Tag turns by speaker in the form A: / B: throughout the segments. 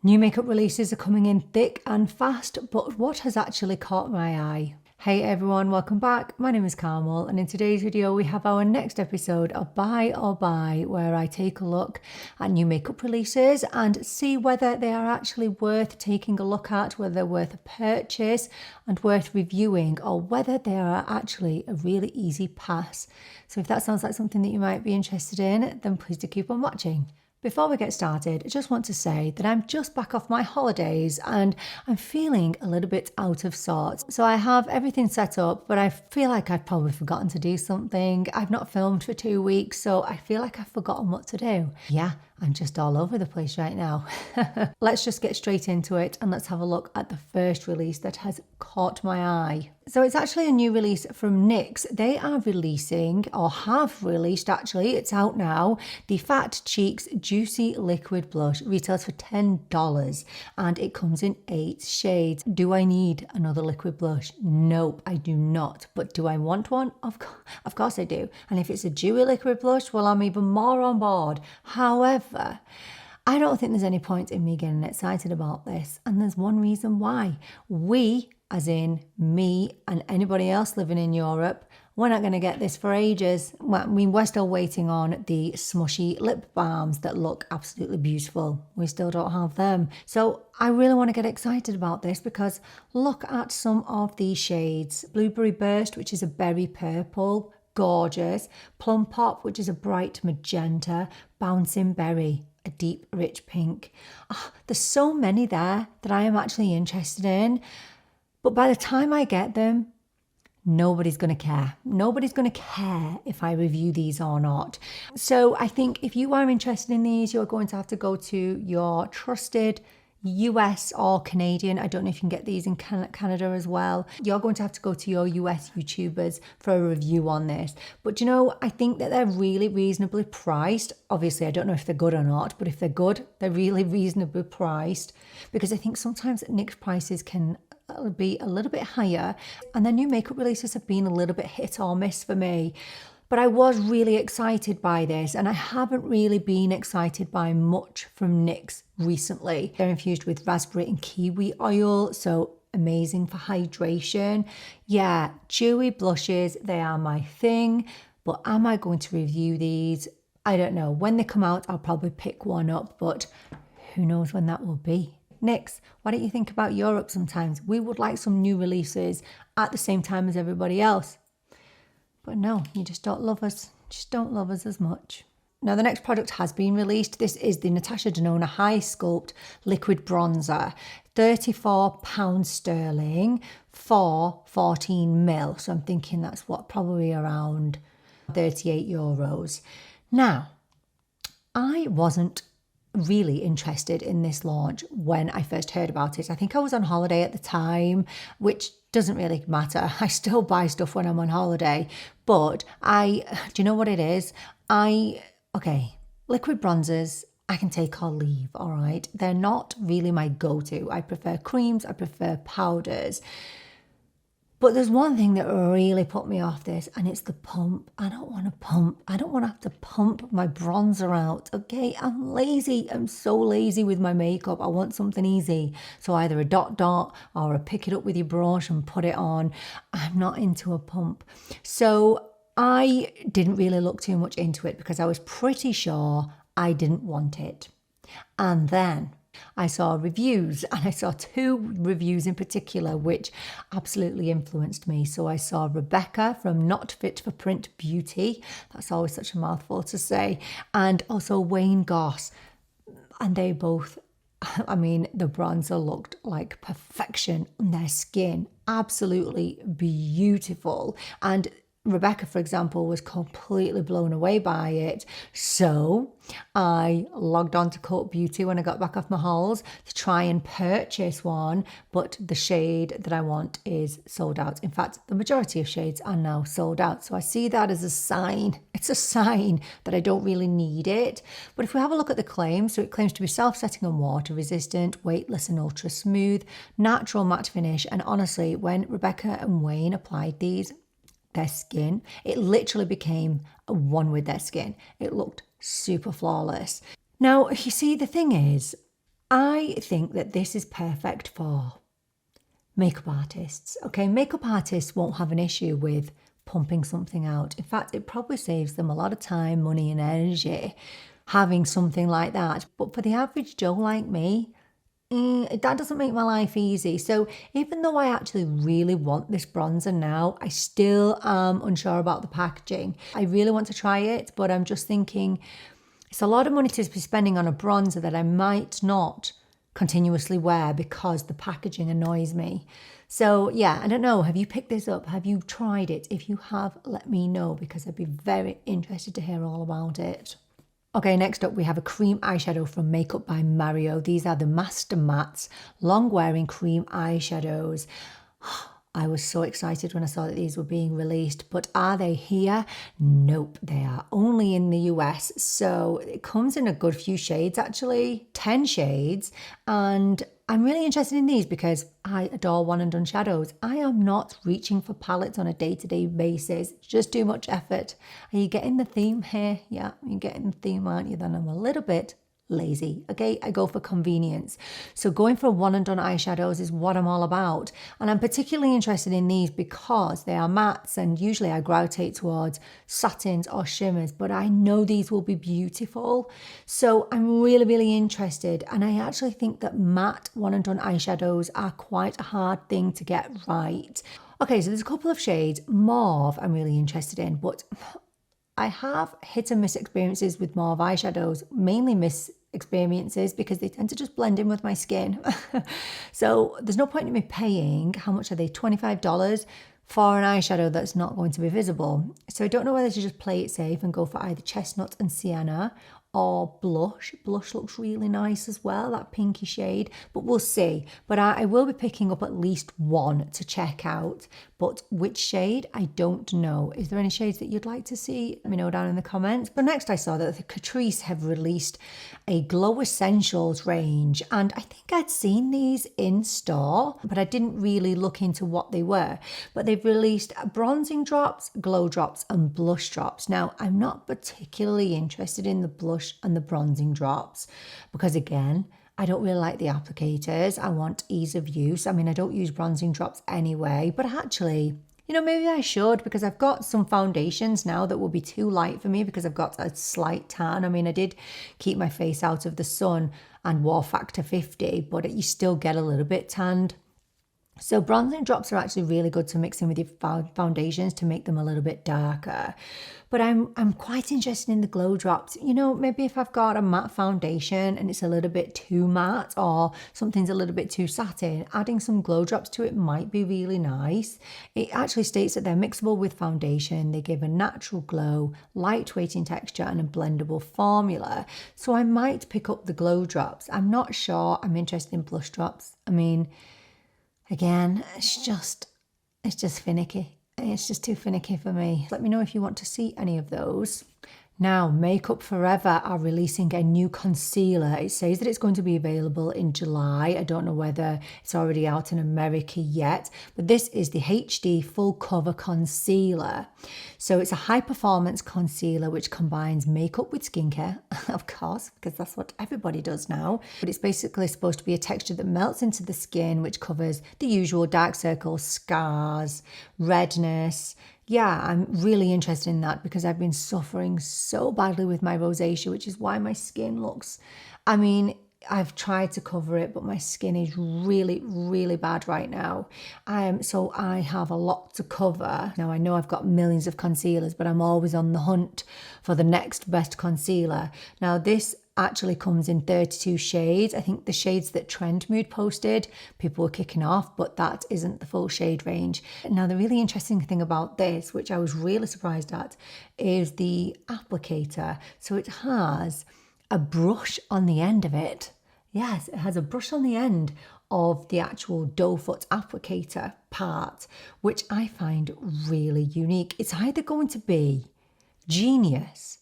A: New makeup releases are coming in thick and fast, but what has actually caught my eye? Hey everyone, welcome back. My name is Carmel, and in today's video we have our next episode of Buy or Buy, where I take a look at new makeup releases and see whether they are actually worth taking a look at, whether they're worth a purchase and worth reviewing, or whether they are actually a really easy pass. So if that sounds like something that you might be interested in, then please do keep on watching. Before we get started, I just want to say that I'm just back off my holidays and I'm feeling a little bit out of sorts. So I have everything set up, but I feel like I've probably forgotten to do something. I've not filmed for 2 weeks, so I feel like I've forgotten what to do. Yeah, I'm just all over the place right now. Let's just get straight into it and let's have a look at the first release that has caught my eye. So it's actually a new release from NYX. They are releasing, or have released actually, it's out now, the Fat Cheeks Juicy Liquid Blush. Retails for $10 and it comes in 8 shades. Do I need another liquid blush? Nope, I do not. But do I want one? Of course I do. And if it's a dewy liquid blush, well, I'm even more on board. However, I don't think there's any point in me getting excited about this. And there's one reason why. We, as in me and anybody else living in Europe, we're not going to get this for ages. Well, I mean, we're still waiting on the smushy lip balms that look absolutely beautiful. We still don't have them. So I really want to get excited about this because look at some of these shades. Blueberry Burst, which is a berry purple, gorgeous. Plump, which is a bright magenta. Bouncing Berry, a deep, rich pink. Oh, there's so many there that I am actually interested in. But by the time I get them, nobody's going to care. Nobody's going to care if I review these or not. So I think if you are interested in these, you're going to have to go to your trusted US or Canadian. I don't know if you can get these in Canada as well. You're going to have to go to your US YouTubers for a review on this. But you know, I think that they're really reasonably priced. Obviously, I don't know if they're good or not, but if they're good, they're really reasonably priced, because I think sometimes NYX prices can be a little bit higher, and their new makeup releases have been a little bit hit or miss for me. But I was really excited by this, and I haven't really been excited by much from NYX recently. They're infused with raspberry and kiwi oil, so amazing for hydration. Yeah, dewy blushes, they are my thing, but am I going to review these? I don't know. When they come out, I'll probably pick one up, but who knows when that will be. NYX, why don't you think about Europe sometimes? We would like some new releases at the same time as everybody else. But no, you just don't love us. Just don't love us as much. Now, the next product has been released. This is the Natasha Denona Hy-Sculpt Liquid Bronzer. £34 sterling for 14ml. So I'm thinking that's what, probably around €38. Now, I wasn't really interested in this launch when I first heard about it. I think I was on holiday at the time, which doesn't really matter. I still buy stuff when I'm on holiday, but do you know what it is? Liquid bronzers, I can take or leave, all right? They're not really my go-to. I prefer creams, I prefer powders. But there's one thing that really put me off this, and it's the pump. I don't want to pump. I don't want to have to pump my bronzer out, okay? I'm lazy. I'm so lazy with my makeup. I want something easy. So either a dot or a pick it up with your brush and put it on. I'm not into a pump. So I didn't really look too much into it because I was pretty sure I didn't want it. And then I saw reviews, and I saw 2 reviews in particular which absolutely influenced me. So I saw Rebecca from Not Fit for Print Beauty. That's always such a mouthful to say. And also Wayne Goss. And they both, I mean, the bronzer looked like perfection on their skin. Absolutely beautiful. And Rebecca, for example, was completely blown away by it. So I logged on to Cult Beauty when I got back off my hauls to try and purchase one, but the shade that I want is sold out. In fact, the majority of shades are now sold out. So I see that as a sign. It's a sign that I don't really need it. But if we have a look at the claims, so it claims to be self-setting and water resistant, weightless and ultra smooth, natural matte finish. And honestly, when Rebecca and Wayne applied these, their skin, it literally became one with their skin. It looked super flawless. Now, you see, the thing is, I think that this is perfect for makeup artists. Okay, makeup artists won't have an issue with pumping something out. In fact, it probably saves them a lot of time, money, and energy having something like that. But for the average Joe like me, that doesn't make my life easy. So even though I actually really want this bronzer now, I still am unsure about the packaging. I really want to try it, but I'm just thinking it's a lot of money to be spending on a bronzer that I might not continuously wear because the packaging annoys me. So yeah, I don't know. Have you picked this up? Have you tried it? If you have, let me know because I'd be very interested to hear all about it. Okay, next up we have a cream eyeshadow from Makeup by Mario. These are the Master Mattes long wearing cream eyeshadows. I was so excited when I saw that these were being released, but are they here? Nope, they are only in the US. So it comes in a good few shades actually, 10 shades. And I'm really interested in these because I adore one and done shadows. I am not reaching for palettes on a day-to-day basis. It's just too much effort. Are you getting the theme here? Yeah, you're getting the theme, aren't you? Then I'm a little bit lazy. Okay, I go for convenience. So going for one and done eyeshadows is what I'm all about. And I'm particularly interested in these because they are mattes and usually I gravitate towards satins or shimmers, but I know these will be beautiful. So I'm really, really interested. And I actually think that matte one and done eyeshadows are quite a hard thing to get right. Okay, so there's a couple of shades. Mauve I'm really interested in, but I have hit and miss experiences with mauve eyeshadows, mainly miss experiences because they tend to just blend in with my skin. So there's no point in me paying, how much are they, $25 for an eyeshadow that's not going to be visible. So I don't know whether to just play it safe and go for either chestnut and sienna or blush. Blush looks really nice as well, that pinky shade, but we'll see. But I will be picking up at least one to check out, but which shade, I don't know. Is there any shades that you'd like to see? Let me know down in the comments. But next I saw that the Catrice have released a Glow Essentials range, and I think I'd seen these in store, but I didn't really look into what they were. But they've released bronzing drops, glow drops, and blush drops. Now, I'm not particularly interested in the blush and the bronzing drops because again, I don't really like the applicators. I want ease of use. I mean, I don't use bronzing drops anyway, but actually, you know, maybe I should because I've got some foundations now that will be too light for me because I've got a slight tan. I mean, I did keep my face out of the sun and wore factor 50, but you still get a little bit tanned. So bronzing drops are actually really good to mix in with your foundations to make them a little bit darker. But I'm quite interested in the glow drops. You know, maybe if I've got a matte foundation and it's a little bit too matte or something's a little bit too satin, adding some glow drops to it might be really nice. It actually states that they're mixable with foundation. They give a natural glow, lightweight in texture and a blendable formula. So I might pick up the glow drops. I'm not sure I'm interested in blush drops. I mean, again, it's just finicky. It's just too finicky for me. Let me know if you want to see any of those. Now, Makeup Forever are releasing a new concealer. It says that it's going to be available in July. I don't know whether it's already out in America yet, but this is the HD Full Cover Concealer. So it's a high performance concealer which combines makeup with skincare, of course, because that's what everybody does now. But it's basically supposed to be a texture that melts into the skin, which covers the usual dark circles, scars, redness. Yeah, I'm really interested in that because I've been suffering so badly with my rosacea, which is why my skin looks, I mean, I've tried to cover it, but my skin is really, really bad right now. So I have a lot to cover. Now, I know I've got millions of concealers, but I'm always on the hunt for the next best concealer. Now, this actually comes in 32 shades. I think the shades that Trendmood posted, people were kicking off, but that isn't the full shade range. Now, the really interesting thing about this, which I was really surprised at, is the applicator. So it has a brush on the end of it. Yes, it has a brush on the end of the actual doe foot applicator part, which I find really unique. It's either going to be genius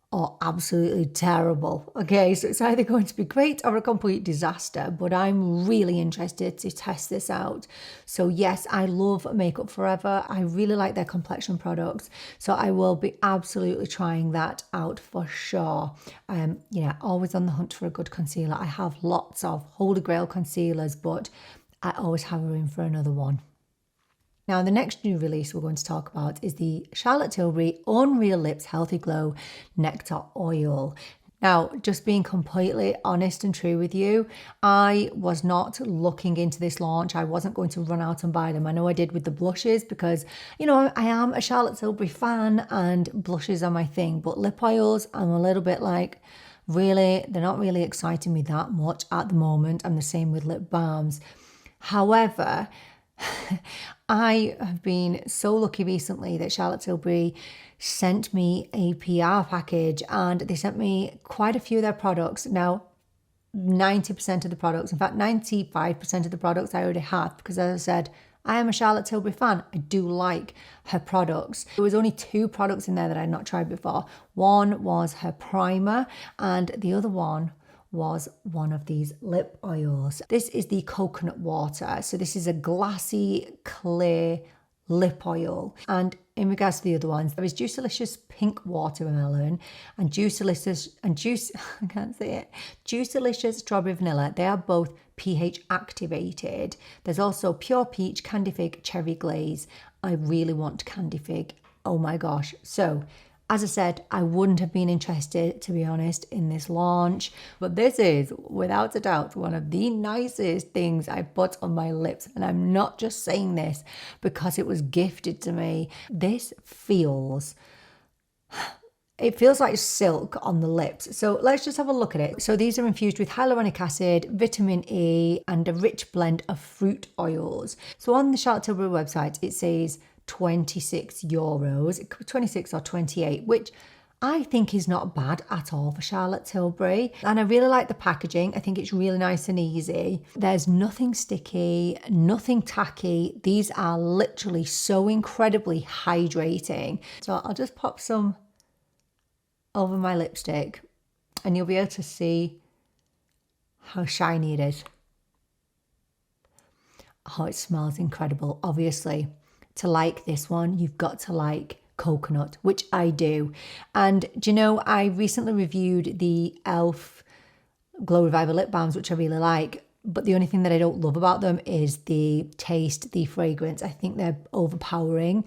A: or absolutely terrible. Okay, so it's either going to be great or a complete disaster, but I'm really interested to test this out. So yes, I love Makeup Forever. I really like their complexion products, so I will be absolutely trying that out for sure. Yeah, always on the hunt for a good concealer. I have lots of Holy Grail concealers, but I always have room for another one. Now, the next new release we're going to talk about is the Charlotte Tilbury Unreal Lips Healthy Glow Nectar Oil. Now, just being completely honest and true with you, I was not looking into this launch. I wasn't going to run out and buy them. I know I did with the blushes because, you know, I am a Charlotte Tilbury fan and blushes are my thing. But lip oils, I'm a little bit like, really, they're not really exciting me that much at the moment. I'm the same with lip balms. However, I have been so lucky recently that Charlotte Tilbury sent me a PR package and they sent me quite a few of their products. Now, 90% of the products, in fact, 95% of the products I already have because, as I said, I am a Charlotte Tilbury fan. I do like her products. There was only 2 products in there that I had not tried before. One was her primer and the other one was one of these lip oils. This is the coconut water. So this is a glassy, clear lip oil. And in regards to the other ones, there is Juicalicious Pink Watermelon and Juicalicious, I can't say it, Juicalicious Strawberry Vanilla. They are both pH activated. There's also Pure Peach, Candy Fig, Cherry Glaze. I really want Candy Fig. Oh my gosh. So, as I said, I wouldn't have been interested, to be honest, in this launch. But this is, without a doubt, one of the nicest things I put on my lips. And I'm not just saying this because it was gifted to me. This feels... It feels like silk on the lips. So let's just have a look at it. So these are infused with hyaluronic acid, vitamin E, and a rich blend of fruit oils. So on the Charlotte Tilbury website, it says €26, 26 or 28, which I think is not bad at all for Charlotte Tilbury. And I really like the packaging. I think it's really nice and easy. There's nothing sticky, nothing tacky. These are literally so incredibly hydrating. So I'll just pop some over my lipstick and you'll be able to see how shiny it is. Oh, it smells incredible. Obviously, to like this one, you've got to like coconut, which I do. And do you know, I recently reviewed the e.l.f. Glow Reviver lip balms, which I really like. But the only thing that I don't love about them is the taste, the fragrance. I think they're overpowering.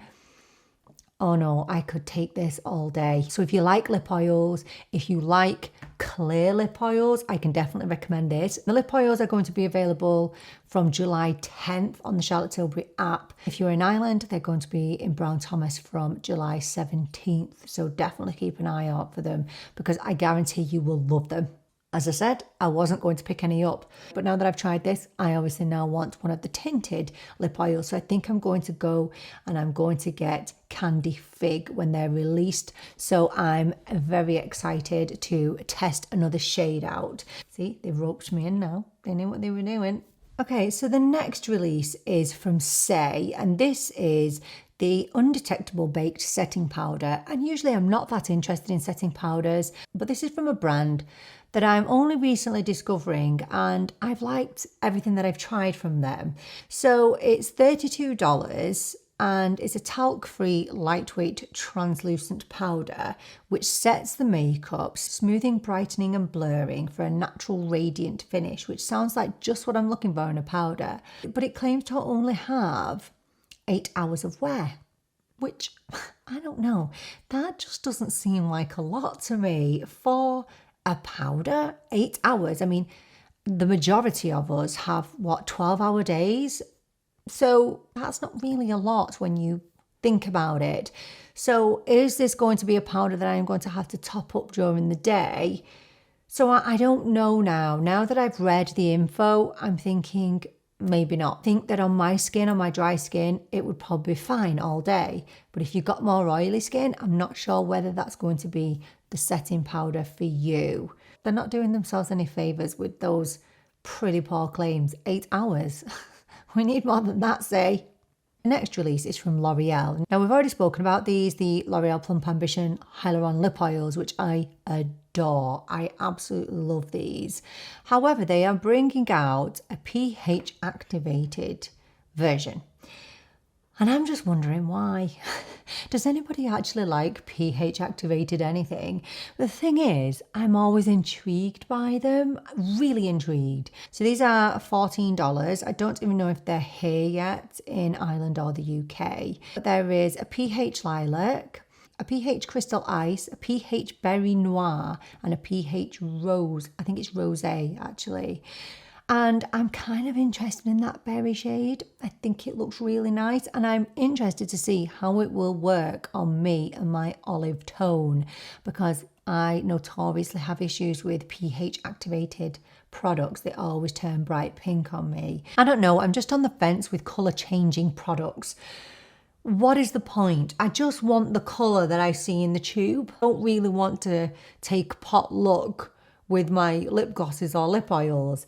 A: Oh no, I could take this all day. So if you like lip oils, if you like clear lip oils, I can definitely recommend this. The lip oils are going to be available from July 10th on the Charlotte Tilbury app. If you're in Ireland, they're going to be in Brown Thomas from July 17th. So definitely keep an eye out for them because I guarantee you will love them. As I said, I wasn't going to pick any up, but now that I've tried this, I obviously now want one of the tinted lip oils. So I think I'm going to go and I'm going to get Candy Fig when they're released. So I'm very excited to test another shade out. See, they've roped me in now. They knew what they were doing. Okay, so the next release is from Saie, and this is the Undetectable Baked Setting Powder. And usually I'm not that interested in setting powders, but this is from a brand that I'm only recently discovering and I've liked everything that I've tried from them. So it's $32 and it's a talc-free, lightweight, translucent powder which sets the makeup, smoothing, brightening and blurring for a natural radiant finish, which sounds like just what I'm looking for in a powder. But it claims to only have 8 hours of wear, which I don't know. That just doesn't seem like a lot to me for a powder. 8 hours. I mean, the majority of us have, what, 12-hour days? So that's not really a lot when you think about it. So is this going to be a powder that I'm going to have to top up during the day? So I don't know now. Now that I've read the info, I'm thinking maybe not. I think that on my skin, on my dry skin, it would probably be fine all day. But if you've got more oily skin, I'm not sure whether that's going to be the setting powder for you. They're not doing themselves any favours with those pretty poor claims. 8 hours. We need more than that, Saie. The next release is from L'Oreal. Now, we've already spoken about these, the L'Oreal Plump Ambition Hyaluron Lip Oils, which I adore. I absolutely love these. However, they are bringing out a pH activated version. And I'm just wondering why. Does anybody actually like pH activated anything? The thing is, I'm always intrigued by them, really intrigued. So these are $14. I don't even know if they're here yet in Ireland or the UK. But there is a pH lilac, a pH crystal ice, a pH berry noir, and a pH rose. I think it's rosé actually. And I'm kind of interested in that berry shade. I think it looks really nice, and I'm interested to see how it will work on me and my olive tone, because I notoriously have issues with pH activated products. They always turn bright pink on me. I don't know, I'm just on the fence with colour changing products. What is the point? I just want the colour that I see in the tube. I don't really want to take pot luck with my lip glosses or lip oils,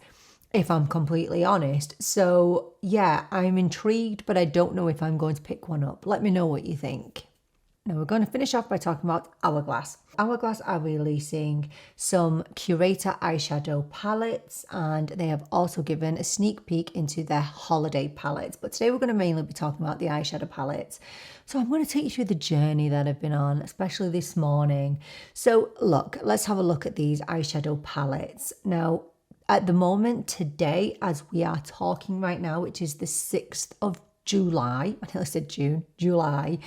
A: if I'm completely honest. So yeah, I'm intrigued, but I don't know if I'm going to pick one up. Let me know what you think. Now we're going to finish off by talking about Hourglass. Hourglass are releasing some Curator eyeshadow palettes, and they have also given a sneak peek into their holiday palettes. But today we're going to mainly be talking about the eyeshadow palettes. So I'm going to take you through the journey that I've been on, especially this morning. So look, let's have a look at these eyeshadow palettes. Now, at the moment, today, as we are talking right now, which is the 6th of July, I nearly said June, July,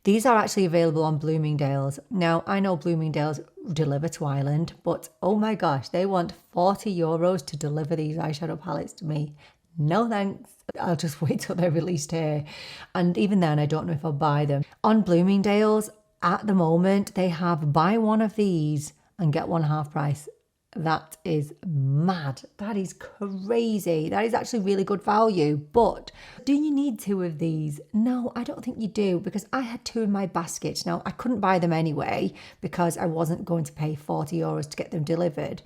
A: these are actually available on Bloomingdale's. Now, I know Bloomingdale's deliver to Ireland, but oh my gosh, they want €40 to deliver these eyeshadow palettes to me. No thanks. I'll just wait till they're released here. And even then, I don't know if I'll buy them. On Bloomingdale's, at the moment, they have buy one of these and get one half price. That is mad. That is crazy. That is actually really good value. But do you need two of these? No, I don't think you do, because I had two in my basket. Now, I couldn't buy them anyway because I wasn't going to pay €40 to get them delivered.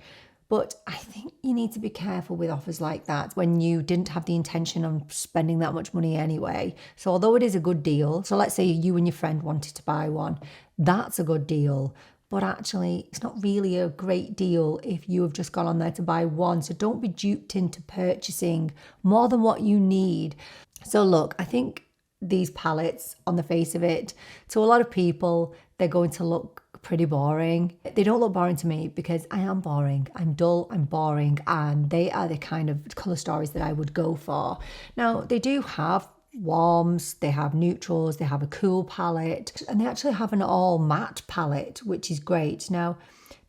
A: But I think you need to be careful with offers like that when you didn't have the intention of spending that much money anyway. So although it is a good deal, so let's say you and your friend wanted to buy one, that's a good deal. But actually, it's not really a great deal if you have just gone on there to buy one. So don't be duped into purchasing more than what you need. So look, I think these palettes, on the face of it, to a lot of people, they're going to look pretty boring. They don't look boring to me because I am boring. I'm dull, I'm boring, and they are the kind of colour stories that I would go for. Now, they do have warms, they have neutrals, they have a cool palette, and they actually have an all matte palette, which is great. Now,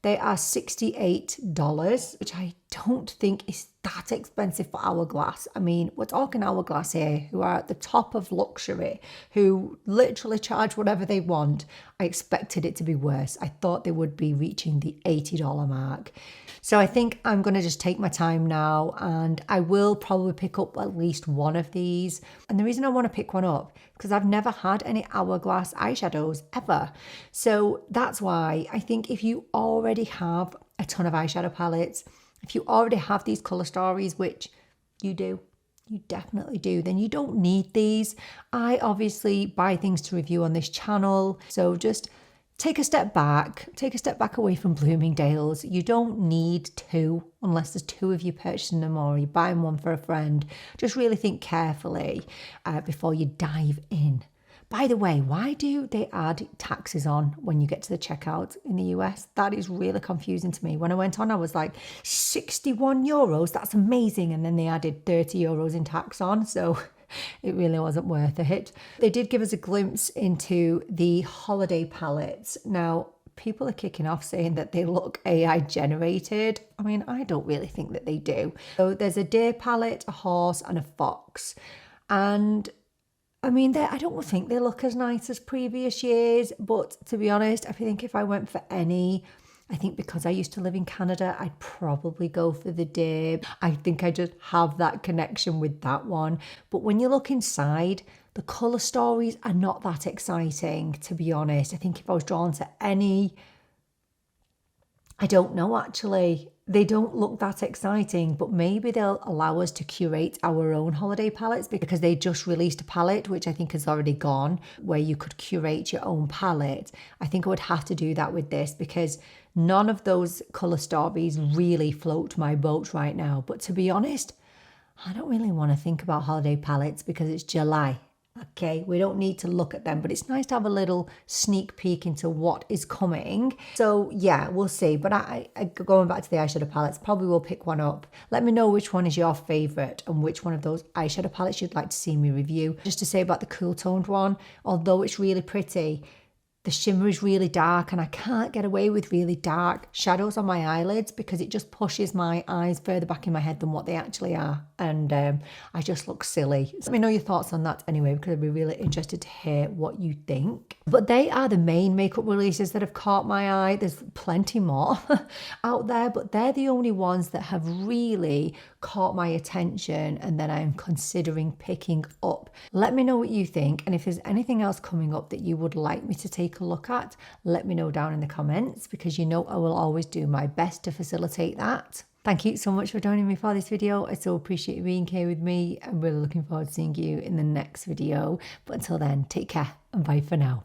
A: they are $68, which I don't think is that expensive for Hourglass. I mean, we're talking Hourglass here, who are at the top of luxury, who literally charge whatever they want. I expected it to be worse. I thought they would be reaching the $80 mark. So I think I'm going to just take my time now, and I will probably pick up at least one of these. And the reason I want to pick one up is because I've never had any Hourglass eyeshadows ever. So that's why I think if you already have a ton of eyeshadow palettes, if you already have these colour stories, which you do, you definitely do, then you don't need these. I obviously buy things to review on this channel, so just take a step back away from Bloomingdale's. You don't need two unless there's two of you purchasing them or you're buying one for a friend. Just really think carefully before you dive in. By the way, why do they add taxes on when you get to the checkout in the US? That is really confusing to me. When I went on, I was like, €61, that's amazing. And then they added €30 in tax on. So it really wasn't worth it. They did give us a glimpse into the holiday palettes. Now, people are kicking off saying that they look AI generated. I mean, I don't really think that they do. So there's a deer palette, a horse, and a fox. And I mean, I don't think they look as nice as previous years, but to be honest, I think if I went for any, I think because I used to live in Canada, I'd probably go for the deer. I think I just have that connection with that one. But when you look inside, the colour stories are not that exciting, to be honest. I think if I was drawn to any, I don't know actually. they don't look that exciting, but maybe they'll allow us to curate our own holiday palettes, because they just released a palette, which I think has already gone, where you could curate your own palette. I think I would have to do that with this, because none of those colour stories really float my boat right now. But to be honest, I don't really want to think about holiday palettes because it's July. Okay, we don't need to look at them, but it's nice to have a little sneak peek into what is coming. So yeah, we'll see. But I going back to the eyeshadow palettes, probably will pick one up. Let me know which one is your favourite and which one of those eyeshadow palettes you'd like to see me review. Just to say about the cool toned one, although it's really pretty, the shimmer is really dark, and I can't get away with really dark shadows on my eyelids because it just pushes my eyes further back in my head than what they actually are. And I just look silly. So let me know your thoughts on that anyway, because I'd be really interested to hear what you think. But they are the main makeup releases that have caught my eye. There's plenty more out there, but they're the only ones that have really caught my attention and that I'm considering picking up. Let me know what you think, and if there's anything else coming up that you would like me to take a look at, let me know down in the comments, because you know I will always do my best to facilitate that. Thank you so much for joining me for this video. I so appreciate you being here with me. I'm really looking forward to seeing you in the next video. But until then, take care and bye for now.